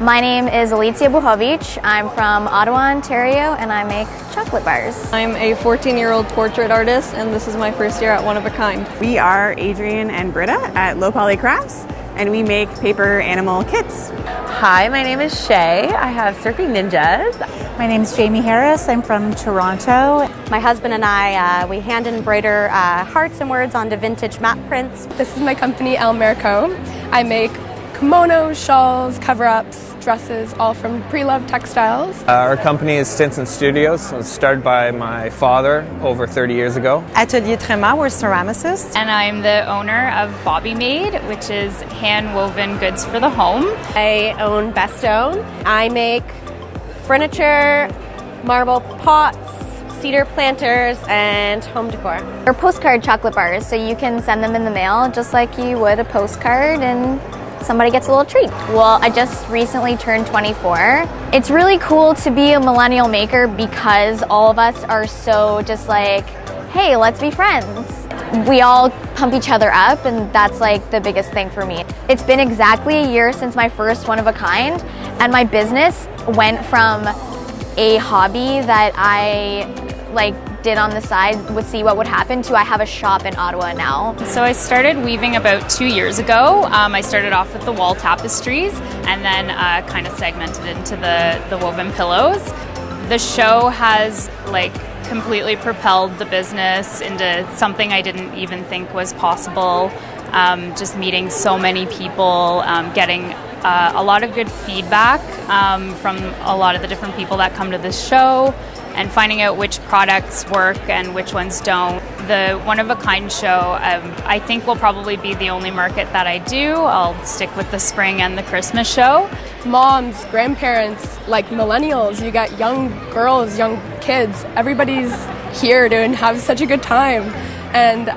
My name is Alicia Buhovic. I'm from Ottawa, Ontario, and I make chocolate bars. I'm a 14-year-old portrait artist, and this is my first year at One of a Kind. We are Adrian and Britta at Low Poly Crafts, and we make paper animal kits. Hi, my name is Shay. I have Surfing Ninjas. My name is Jamie Harris. I'm from Toronto. My husband and I, we hand embroider hearts and words onto vintage matte prints. This is my company, El Merico. I make kimonos, shawls, cover-ups, dresses, all from pre-loved textiles. Our company is Stinson Studios. It was started by my father over 30 years ago. Atelier Tréma, we're ceramicists. And I'm the owner of Bobby Made, which is hand-woven goods for the home. I own Bestone. I make furniture, marble pots, cedar planters, and home decor. They're postcard chocolate bars, so you can send them in the mail just like you would a postcard, and somebody gets a little treat. Well, I just recently turned 24. It's really cool to be a millennial maker because all of us are so just like, hey, let's be friends. We all pump each other up, and that's like the biggest thing for me. It's been exactly a year since my first One of a Kind, and my business went from a hobby that I did on the side with see what would happen to I have a shop in Ottawa now. So I started weaving about 2 years ago. I started off with the wall tapestries and then kind of segmented into the woven pillows. The show has completely propelled the business into something I didn't even think was possible. Just meeting so many people, getting a lot of good feedback from a lot of the different people that come to this show, and finding out which products work and which ones don't. The One of a Kind show, I think, will probably be the only market that I do. I'll stick with the spring and the Christmas show. Moms, grandparents, like millennials, you got young girls, young kids, everybody's here to have such a good time. And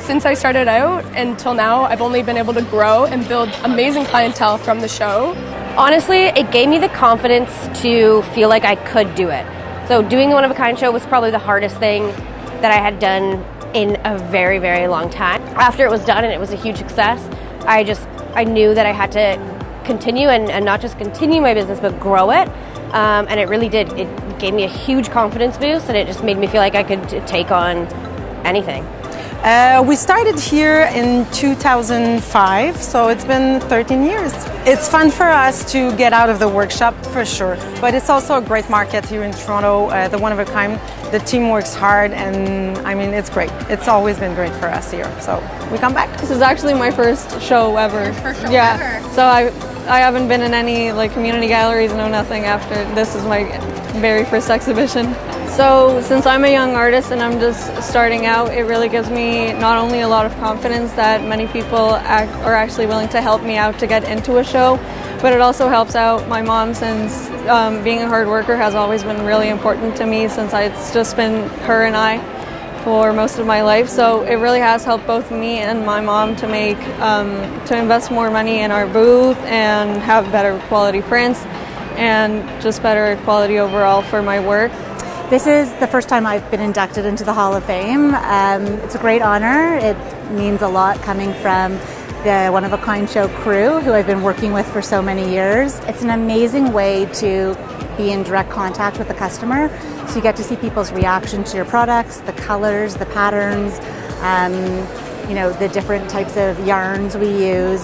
since I started out until now, I've only been able to grow and build amazing clientele from the show. Honestly, it gave me the confidence to feel like I could do it. So doing the One of a Kind show was probably the hardest thing that I had done in a very, very long time. After it was done and it was a huge success, I knew that I had to continue and not just continue my business, but grow it. And it really did. It gave me a huge confidence boost, and it just made me feel like I could take on anything. We started here in 2005, so it's been 13 years. It's fun for us to get out of the workshop, for sure, but it's also a great market here in Toronto, the One of a Kind. The team works hard, and I mean, it's great. It's always been great for us here, so we come back. This is actually my first show ever. Your first show ever? So I haven't been in any community galleries, no nothing after. This is my very first exhibition. So since I'm a young artist and I'm just starting out, it really gives me not only a lot of confidence that many people are actually willing to help me out to get into a show, but it also helps out my mom, since being a hard worker has always been really important to me, since it's just been her and I for most of my life. So it really has helped both me and my mom to invest more money in our booth and have better quality prints and just better quality overall for my work. This is the first time I've been inducted into the Hall of Fame. It's a great honor. It means a lot coming from the One of a Kind show crew, who I've been working with for so many years. It's an amazing way to be in direct contact with the customer. So you get to see people's reaction to your products, the colors, the patterns, the different types of yarns we use.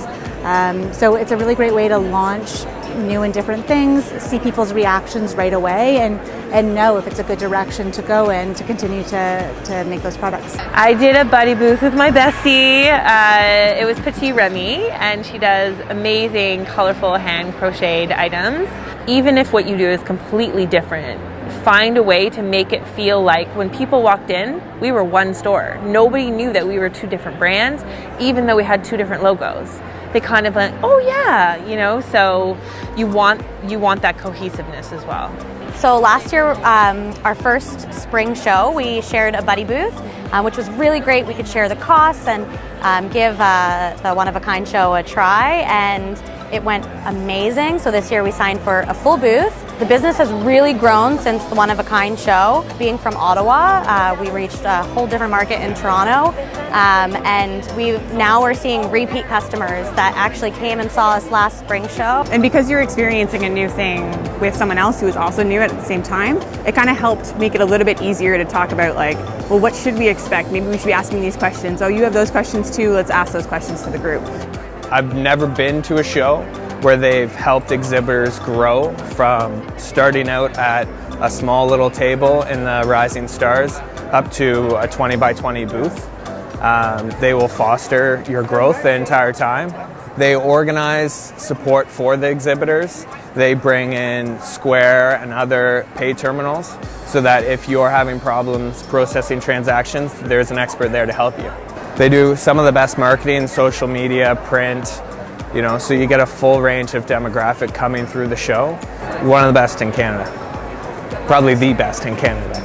So it's a really great way to launch new and different things, see people's reactions right away, and know if it's a good direction to go in to continue to make those products. I did a buddy booth with my bestie. It was Petite Remy, and she does amazing, colorful hand crocheted items. Even if what you do is completely different, find a way to make it feel like when people walked in, we were one store. Nobody knew that we were two different brands, even though we had two different logos. They kind of went, oh yeah, so you want that cohesiveness as well. So last year, our first spring show, we shared a buddy booth, which was really great. We could share the costs and give the One of a Kind show a try, and it went amazing. So this year we signed for a full booth. The business has really grown since the One of a Kind show. Being from Ottawa, we reached a whole different market in Toronto, and now we're seeing repeat customers that actually came and saw us last spring show. And because you're experiencing a new thing with someone else who is also new at the same time, it kind of helped make it a little bit easier to talk about, like, well, what should we expect? Maybe we should be asking these questions. Oh, you have those questions too, let's ask those questions to the group. I've never been to a show where they've helped exhibitors grow from starting out at a small little table in the Rising Stars up to a 20 by 20 booth. They will foster your growth the entire time. They organize support for the exhibitors. They bring in Square and other pay terminals so that if you're having problems processing transactions, there's an expert there to help you. They do some of the best marketing, social media, print, so you get a full range of demographic coming through the show. One of the best in Canada. Probably the best in Canada.